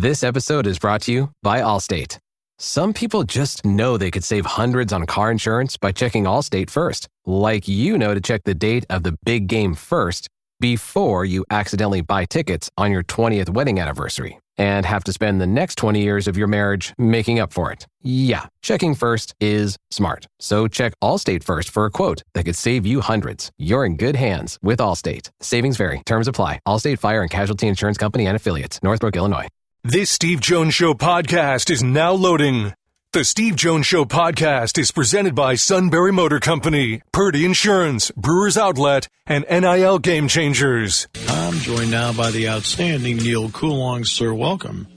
This episode is brought to you by Allstate. Some people just know they could save hundreds on car insurance by checking Allstate first. Like you know to check the date of the big game first before you accidentally buy tickets on your 20th wedding anniversary and have to spend the next 20 years of your marriage making up for it. Yeah, checking first is smart. So check Allstate first for a quote that could save you hundreds. You're in good hands with Allstate. Savings vary. Terms apply. Allstate Fire and Casualty Insurance Company and affiliates. Northbrook, Illinois. This Steve Jones Show podcast is now loading. The Steve Jones Show podcast is presented by Sunbury Motor Company, Purdy Insurance, Brewers Outlet, and NIL Game Changers. I'm joined now by the outstanding Neal Coolong. Sir, welcome.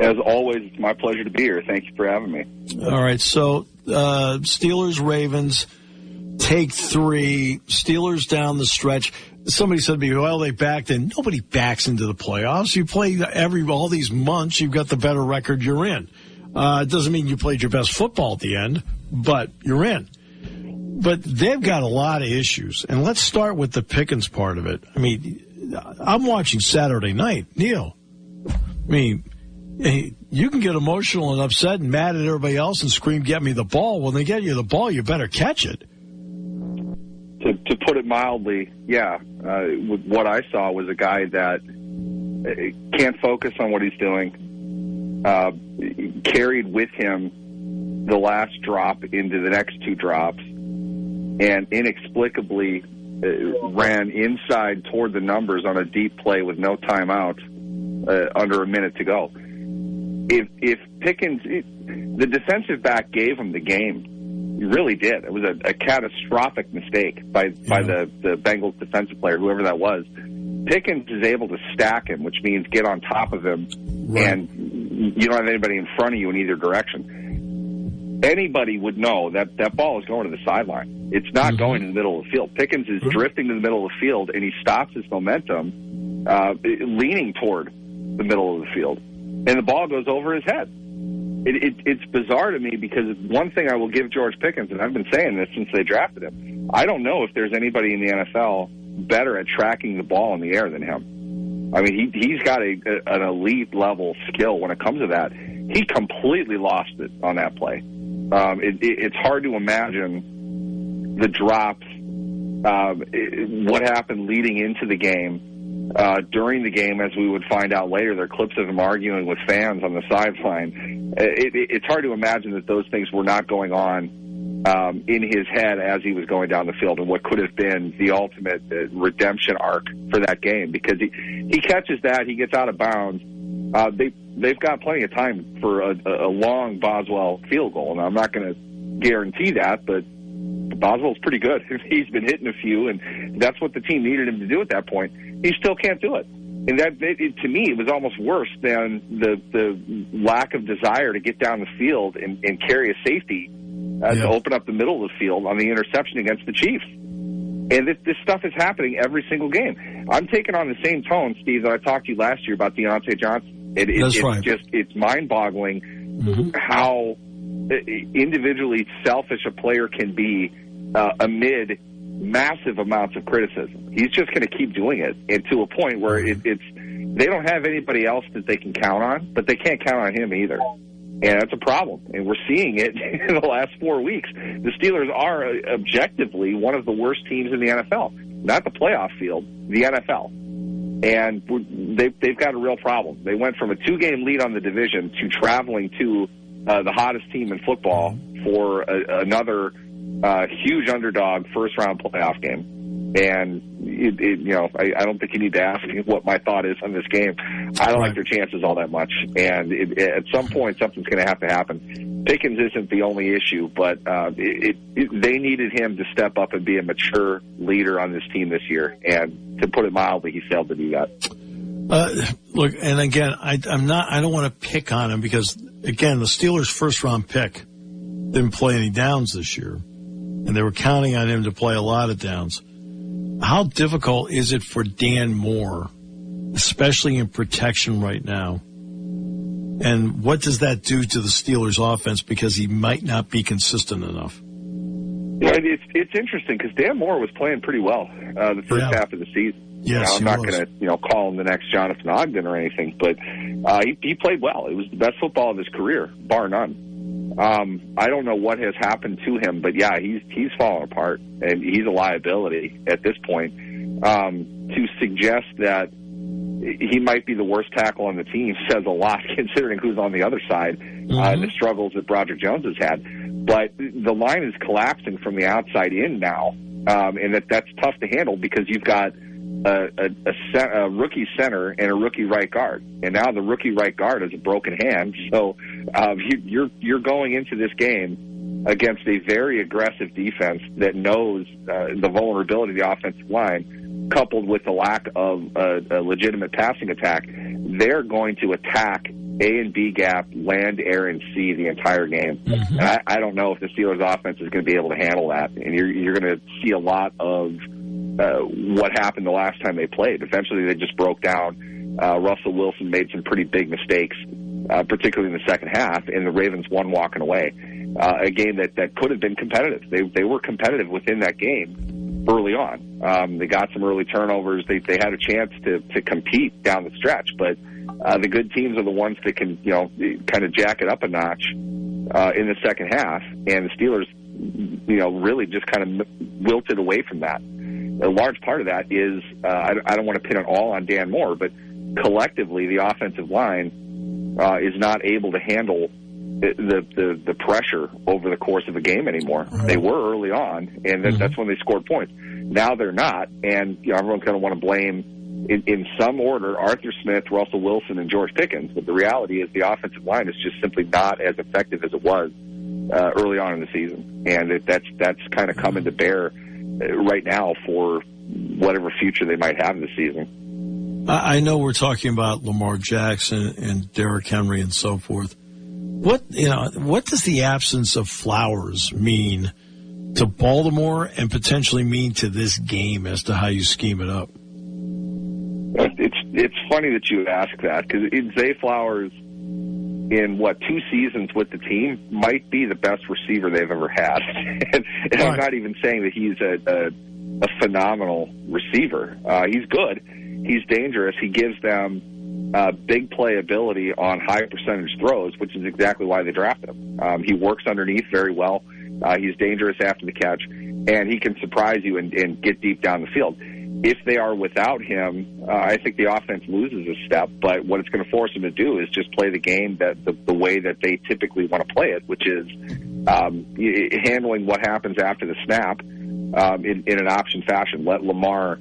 As always, it's my pleasure to be here. Thank you for having me. All right, so Steelers-Ravens, take 3, Steelers down the stretch. Somebody said to me, well, they backed in. Nobody backs into the playoffs. You play all these months, you've got the better record you're in. It doesn't mean you played your best football at the end, but you're in. But they've got a lot of issues. And let's start with the Pickens part of it. I mean, I'm watching Saturday night. Neal, I mean, you can get emotional and upset and mad at everybody else and scream, get me the ball. When they get you the ball, you better catch it. To put it mildly, yeah. What I saw was a guy that can't focus on what he's doing, carried with him the last drop into the next 2 drops, and inexplicably ran inside toward the numbers on a deep play with no timeout under a minute to go. If Pickens, the defensive back gave him the game. He really did. It was a catastrophic mistake by the Bengals defensive player, whoever that was. Pickens is able to stack him, which means get on top of him, right, and you don't have anybody in front of you in either direction. Anybody would know that that ball is going to the sideline. It's not going in the middle of the field. Pickens is drifting to the middle of the field, and he stops his momentum leaning toward the middle of the field, and the ball goes over his head. It's bizarre to me because one thing I will give George Pickens, and I've been saying this since they drafted him, I don't know if there's anybody in the NFL better at tracking the ball in the air than him. I mean, he's got an elite level skill when it comes to that. He completely lost it on that play. It's hard to imagine the drops, what happened leading into the game. During the game, as we would find out later, there are clips of him arguing with fans on the sideline. It's hard to imagine that those things were not going on in his head as he was going down the field, and what could have been the ultimate redemption arc for that game. Because he catches that, he gets out of bounds. They've got plenty of time for a long Boswell field goal, and I'm not going to guarantee that, but Boswell's pretty good. He's been hitting a few, and that's what the team needed him to do at that point. He still can't do it. And that, to me, it was almost worse than the lack of desire to get down the field and carry a safety to open up the middle of the field on the interception against the Chiefs. And this stuff is happening every single game. I'm taking on the same tone, Steve, that I talked to you last year about Deontay Johnson. It's right. It's mind-boggling how individually selfish a player can be amid massive amounts of criticism. He's just going to keep doing it, and to a point where they don't have anybody else that they can count on, but they can't count on him either. And that's a problem, and we're seeing it in the last 4 weeks. The Steelers are objectively one of the worst teams in the NFL, not the playoff field, the NFL. And they've got a real problem. They went from a 2-game lead on the division to traveling to the hottest team in football for another huge underdog first-round playoff game. And, I don't think you need to ask me what my thought is on this game. I don't like their chances all that much. And at some point, something's going to have to happen. Pickens isn't the only issue, but they needed him to step up and be a mature leader on this team this year. And to put it mildly, he failed to do that. Look, and again, I don't want to pick on him because, again, the Steelers' first-round pick didn't play any downs this year, and they were counting on him to play a lot of downs. How difficult is it for Dan Moore, especially in protection right now? And what does that do to the Steelers' offense because he might not be consistent enough? Yeah, it's interesting because Dan Moore was playing pretty well the first half of the season. Yes, I'm not going to, call him the next Jonathan Ogden or anything, but he played well. It was the best football of his career, bar none. I don't know what has happened to him, but yeah, he's fallen apart, and he's a liability at this point. To suggest that he might be the worst tackle on the team says a lot, considering who's on the other side and the struggles that Broderick Jones has had. But the line is collapsing from the outside in now, and that's tough to handle because you've got a rookie center and a rookie right guard, and now the rookie right guard has a broken hand. So you're going into this game against a very aggressive defense that knows the vulnerability of the offensive line, coupled with the lack of a legitimate passing attack. They're going to attack A and B gap, land, air, and sea the entire game. And I don't know if the Steelers' offense is going to be able to handle that, and you're going to see a lot of what happened the last time they played. Eventually, they just broke down. Russell Wilson made some pretty big mistakes, particularly in the second half, and the Ravens won walking away. A game that could have been competitive. They were competitive within that game early on. They got some early turnovers. They had a chance to compete down the stretch, but the good teams are the ones that can kind of jack it up a notch in the second half, and the Steelers really just kind of wilted away from that. A large part of that is, I don't want to pin it all on Dan Moore, but collectively the offensive line is not able to handle the pressure over the course of a game anymore. They were early on, and that's when they scored points. Now they're not, and everyone's going to want to blame, in some order, Arthur Smith, Russell Wilson, and George Pickens, but the reality is the offensive line is just simply not as effective as it was early on in the season, and that's kind of coming to bear right now for whatever future they might have this season. I know we're talking about Lamar Jackson and Derrick Henry and so forth. What does the absence of Flowers mean to Baltimore and potentially mean to this game as to how you scheme it up? It's funny that you ask that, because Zay Flowers, in 2 seasons with the team, might be the best receiver they've ever had. and right. I'm not even saying that he's a phenomenal receiver. He's good. He's dangerous. He gives them big play ability on high percentage throws, which is exactly why they drafted him. He works underneath very well. He's dangerous after the catch, and he can surprise you and get deep down the field. If they are without him, I think the offense loses a step, but what it's going to force them to do is just play the game the way that they typically want to play it, which is handling what happens after the snap in an option fashion. Let Lamar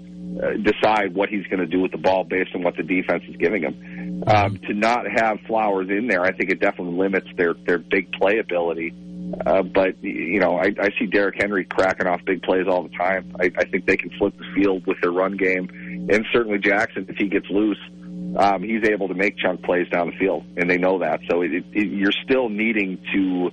decide what he's going to do with the ball based on what the defense is giving him. To not have Flowers in there, I think it definitely limits their big play ability. But I see Derrick Henry cracking off big plays all the time. I think they can flip the field with their run game, and certainly Jackson, if he gets loose, he's able to make chunk plays down the field, and they know that. So you're still needing to,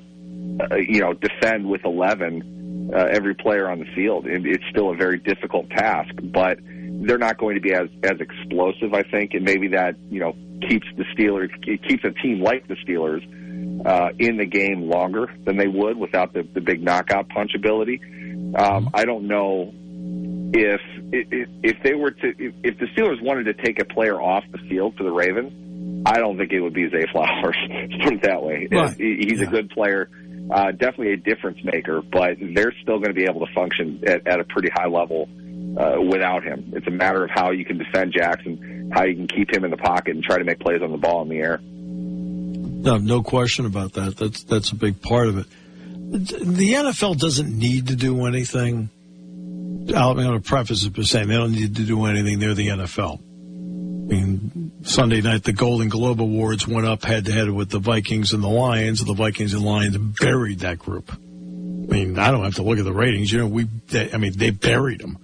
defend with 11 every player on the field, and it's still a very difficult task. But they're not going to be as explosive, I think, and maybe that keeps a team like the Steelers in the game longer than they would without the big knockout punch ability. I don't know if the Steelers wanted to take a player off the field for the Ravens, I don't think it would be Zay Flowers. Let's put it that way. Right. He's a good player, definitely a difference maker, but they're still going to be able to function at a pretty high level without him. It's a matter of how you can defend Jackson, how you can keep him in the pocket and try to make plays on the ball in the air. No question about that. That's a big part of it. The NFL doesn't need to do anything. I'm going to preface it by saying they don't need to do anything. They're the NFL. I mean, Sunday night, the Golden Globe Awards went up head-to-head with the Vikings and the Lions. The Vikings and Lions buried that group. I mean, I don't have to look at the ratings. They buried them.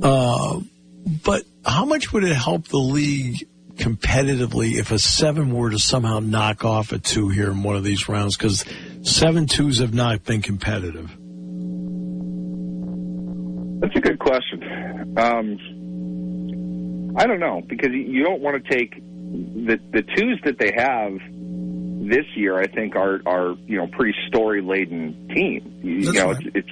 But how much would it help the league competitively if a 7 were to somehow knock off a 2 here in one of these rounds? Because 7-2s have not been competitive. That's a good question. I don't know, because you don't want to take the 2s that they have this year. I think are pretty story laden team. It's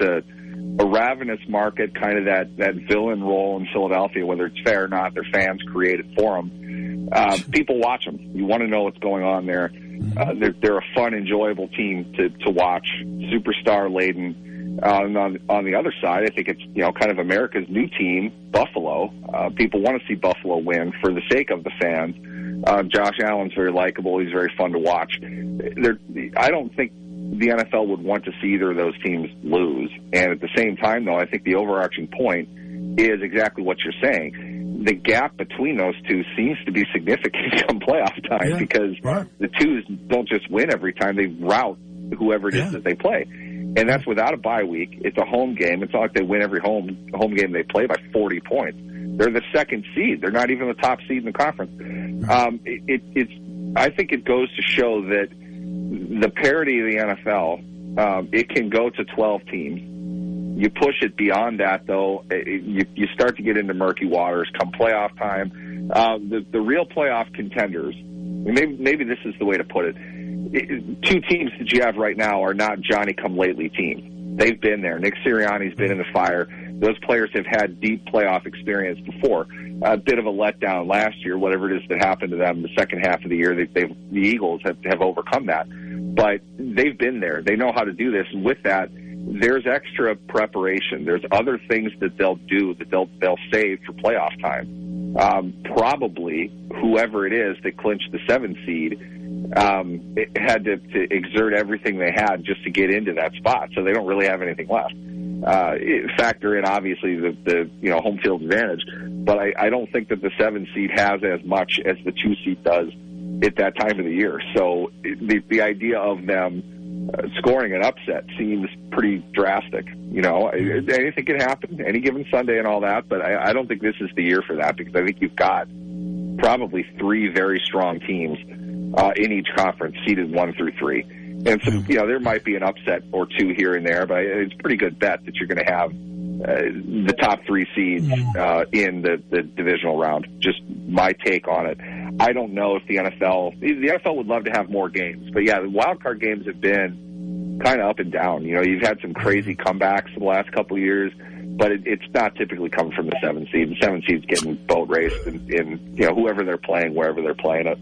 a ravenous market, kind of that villain role in Philadelphia, whether it's fair or not, their fans created for them. People watch them. You want to know what's going on there. They're a fun, enjoyable team to watch, superstar laden. On the other side, I think it's kind of America's new team, Buffalo. People want to see Buffalo win for the sake of the fans. Josh Allen's very likable. He's very fun to watch. I don't think the NFL would want to see either of those teams lose. And at the same time, though, I think the overarching point is exactly what you're saying. The gap between those two seems to be significant come playoff time because the twos don't just win every time. They rout whoever it is that they play. And that's without a bye week. It's a home game. It's not like they win every home game they play by 40 points. They're the second seed. They're not even the top seed in the conference. I think it goes to show that the parity of the NFL, it can go to 12 teams. You push it beyond that, though, you start to get into murky waters come playoff time. The real playoff contenders, maybe this is the way to put it, two teams that you have right now are not Johnny-come-lately teams. They've been there. Nick Sirianni's been in the fire. Those players have had deep playoff experience before. A bit of a letdown last year, whatever it is that happened to them the second half of the year. The Eagles have overcome that. But they've been there. They know how to do this. And with that, there's extra preparation. There's other things that they'll do that they'll save for playoff time. Probably whoever it is that clinched the 7th seed it had to exert everything they had just to get into that spot, so they don't really have anything left. Factor in, obviously, the home field advantage, but I don't think that the 7th seed has as much as the 2 seed does at that time of the year. So the idea of them scoring an upset seems pretty drastic. Anything can happen, any given Sunday and all that, but I don't think this is the year for that because I think you've got probably 3 very strong teams in each conference, seeded 1 through 3. And so, there might be an upset or 2 here and there, but it's a pretty good bet that you're going to have the top 3 seeds in the divisional round. Just my take on it. I don't know if the NFL would love to have more games, but the wild card games have been kind of up and down. You've had some crazy comebacks in the last couple of years, but it's not typically coming from the 7th seed. The 7th seed's getting boat raced in whoever they're playing, wherever they're playing it.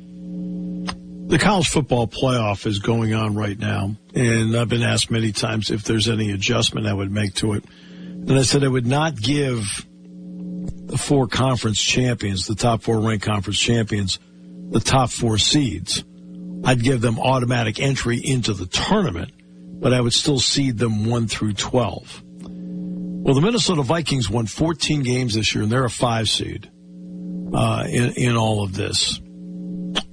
The college football playoff is going on right now, and I've been asked many times if there's any adjustment I would make to it. And I said I would not give the 4 conference champions, the top 4 ranked conference champions, the top 4 seeds. I'd give them automatic entry into the tournament, but I would still seed them 1 through 12. Well, the Minnesota Vikings won 14 games this year, and they're a 5 seed in all of this.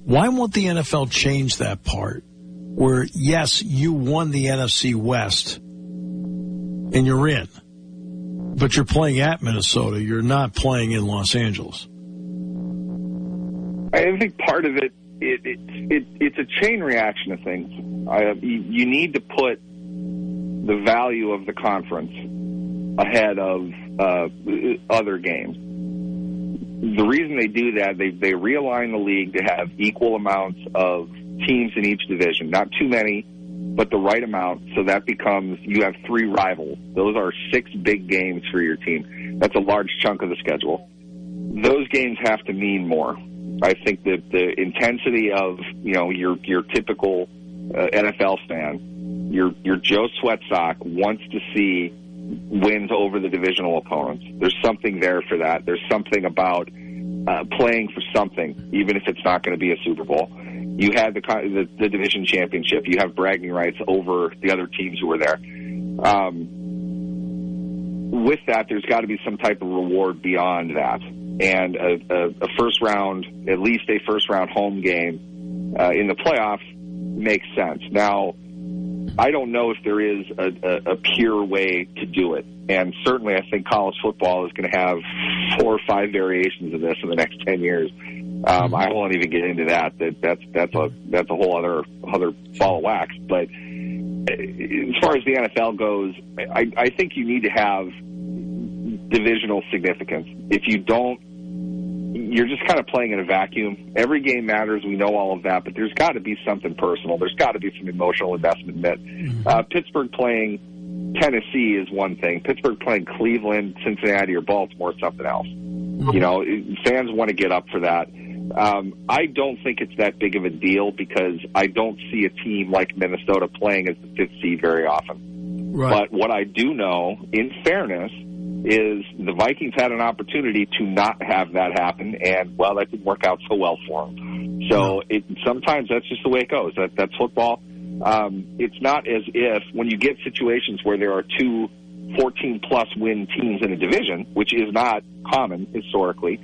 Why won't the NFL change that part where, yes, you won the NFC West and you're in, but you're playing at Minnesota. You're not playing in Los Angeles. I think part of it's a chain reaction of things. You need to put the value of the conference ahead of other games. The reason they do that, they realign the league to have equal amounts of teams in each division. Not too many, but the right amount. So that becomes, you have 3 rivals. Those are 6 big games for your team. That's a large chunk of the schedule. Those games have to mean more. I think that the intensity of, your typical NFL fan, your Joe Sweatsock wants to see wins over the divisional opponents. There's something there for that. There's something about playing for something, even if it's not going to be a Super Bowl. You had the division championship. You have bragging rights over the other teams who were there. With that, there's got to be some type of reward beyond that. And a first round, at least a first round home game in the playoffs makes sense. Now, I don't know if there is a pure way to do it. And certainly I think college football is going to have 4 or 5 variations of this in the next 10 years. I won't even get into that. That's a whole other ball of wax. But as far as the NFL goes, I think you need to have divisional significance. If you don't, you're just kind of playing in a vacuum. Every game matters. We know all of that, but there's got to be something personal. There's got to be some emotional investment in it. Pittsburgh playing Tennessee is one thing. Pittsburgh playing Cleveland, Cincinnati, or Baltimore is something else. You know, fans want to get up for that. I don't think it's that big of a deal because I don't see a team like Minnesota playing as the 5th seed very often. Right. But what I do know, in fairness, is the Vikings had an opportunity to not have that happen, and, well, that didn't work out so well for them. So sometimes that's just the way it goes. That's football. It's not as if when you get situations where there are two 14-plus win teams in a division, which is not common historically,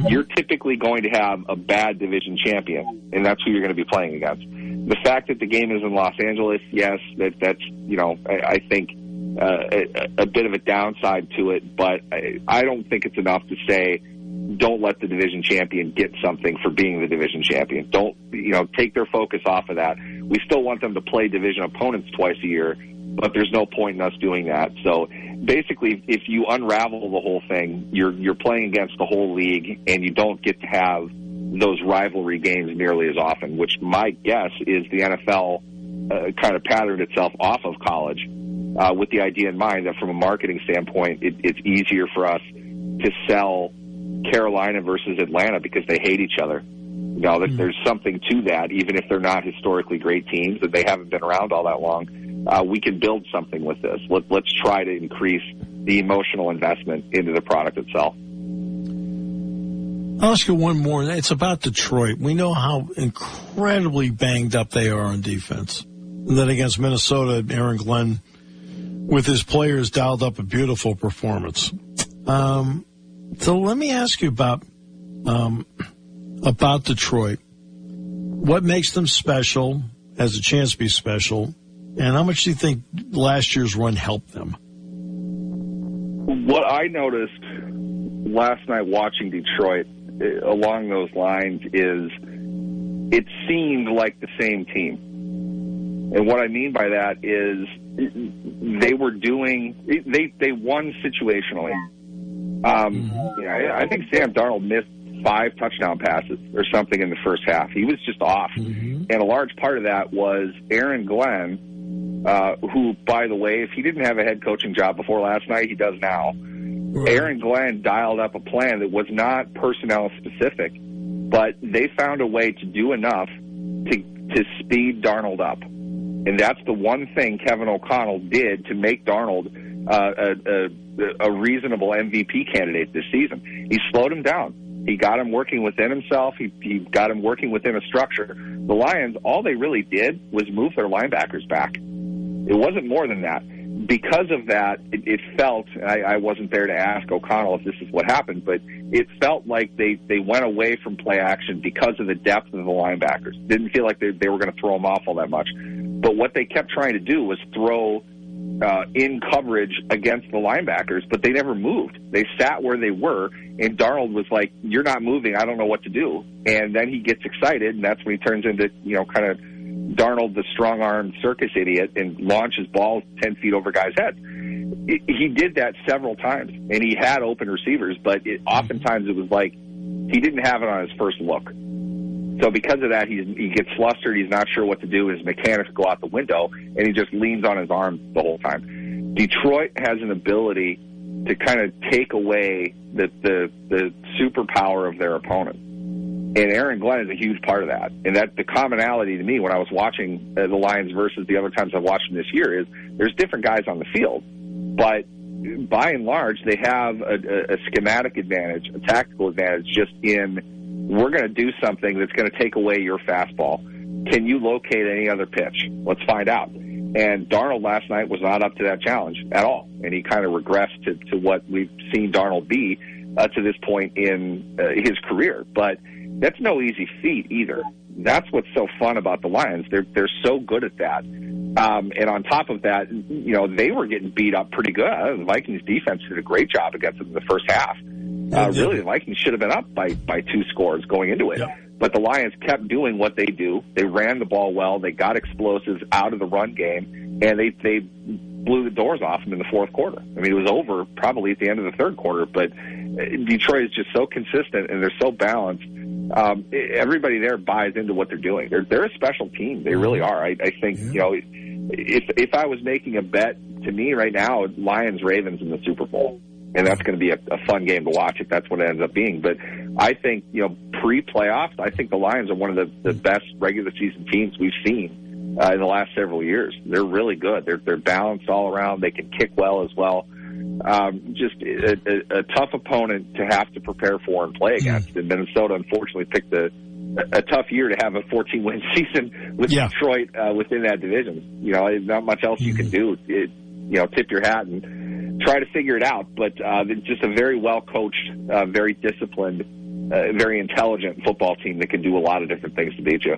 you're typically going to have a bad division champion, and that's who you're going to be playing against. The fact that the game is in Los Angeles, yes, that's I think a bit of a downside to it, but I don't think it's enough to say don't let the division champion get something for being the division champion. Don't, take their focus off of that. We still want them to play division opponents twice a year, but there's no point in us doing that. So basically, if you unravel the whole thing, you're playing against the whole league, and you don't get to have those rivalry games nearly as often, which my guess is the NFL kind of patterned itself off of college with the idea in mind that from a marketing standpoint, it's easier for us to sell Carolina versus Atlanta because they hate each other. There's something to that, even if they're not historically great teams and they haven't been around all that long. We can build something with this. Let's try to increase the emotional investment into the product itself. I'll ask you one more. It's about Detroit. We know how incredibly banged up they are on defense. And then against Minnesota, Aaron Glenn, with his players, dialed up a beautiful performance. So let me ask you about Detroit. What makes them special, has a chance to be special, and how much do you think last year's run helped them? What I noticed last night watching Detroit along those lines is it seemed like the same team. And what I mean by that is they won situationally. I think Sam Darnold missed 5 touchdown passes or something in the first half. He was just off. And a large part of that was Aaron Glenn, who, by the way, if he didn't have a head coaching job before last night, he does now. Right. Aaron Glenn dialed up a plan that was not personnel specific, but they found a way to do enough to speed Darnold up. And that's the one thing Kevin O'Connell did to make Darnold a reasonable MVP candidate this season. He slowed him down. He got him working within himself. He got him working within a structure. The Lions, all they really did was move their linebackers back. It wasn't more than that. Because of that, it felt, I wasn't there to ask O'Connell if this is what happened, but it felt like they went away from play action because of the depth of the linebackers. Didn't feel like they were going to throw them off all that much. But what they kept trying to do was throw in coverage against the linebackers, but they never moved. They sat where they were, and Darnold was like, "You're not moving. I don't know what to do." And then he gets excited, and that's when he turns into, kind of Darnold, the strong-armed circus idiot, and launches balls 10 feet over guys' heads. He did that several times, and he had open receivers, but oftentimes it was like he didn't have it on his first look. So because of that, he gets flustered. He's not sure what to do. His mechanics go out the window, and he just leans on his arm the whole time. Detroit has an ability to kind of take away the superpower of their opponent. And Aaron Glenn is a huge part of that. And that the commonality to me when I was watching the Lions versus the other times I've watched them this year is there's different guys on the field. But by and large, they have a schematic advantage, a tactical advantage just in we're going to do something that's going to take away your fastball. Can you locate any other pitch? Let's find out. And Darnold last night was not up to that challenge at all. And he kind of regressed to what we've seen Darnold be to this point in his career. But that's no easy feat either. That's what's so fun about the Lions. They're so good at that. And on top of that, they were getting beat up pretty good. The Vikings defense did a great job against them in the first half. Really, the Vikings should have been up by 2 scores going into it. Yeah. But the Lions kept doing what they do. They ran the ball well. They got explosives out of the run game, and they blew the doors off them in the fourth quarter. I mean, it was over probably at the end of the third quarter, but Detroit is just so consistent, and they're so balanced. Everybody there buys into what they're doing. They're a special team. They really are. I think, if I was making a bet, to me right now, Lions-Ravens in the Super Bowl. And that's going to be a fun game to watch if that's what it ends up being. But I think, pre-playoffs, I think the Lions are one of the best regular season teams we've seen in the last several years. They're really good. They're balanced all around. They can kick well as well. Just a tough opponent to have to prepare for and play against. And Minnesota, unfortunately, picked a tough year to have a 14-win season with Detroit within that division. Not much else you can do. Tip your hat and try to figure it out. But it's just a very well-coached, very disciplined, very intelligent football team that can do a lot of different things to beat you.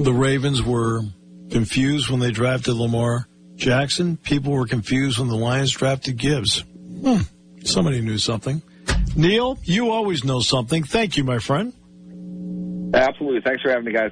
The Ravens were confused when they drafted Lamar Jackson. People were confused when the Lions drafted Gibbs. Somebody knew something. Neal, you always know something. Thank you, my friend. Absolutely. Thanks for having me, guys.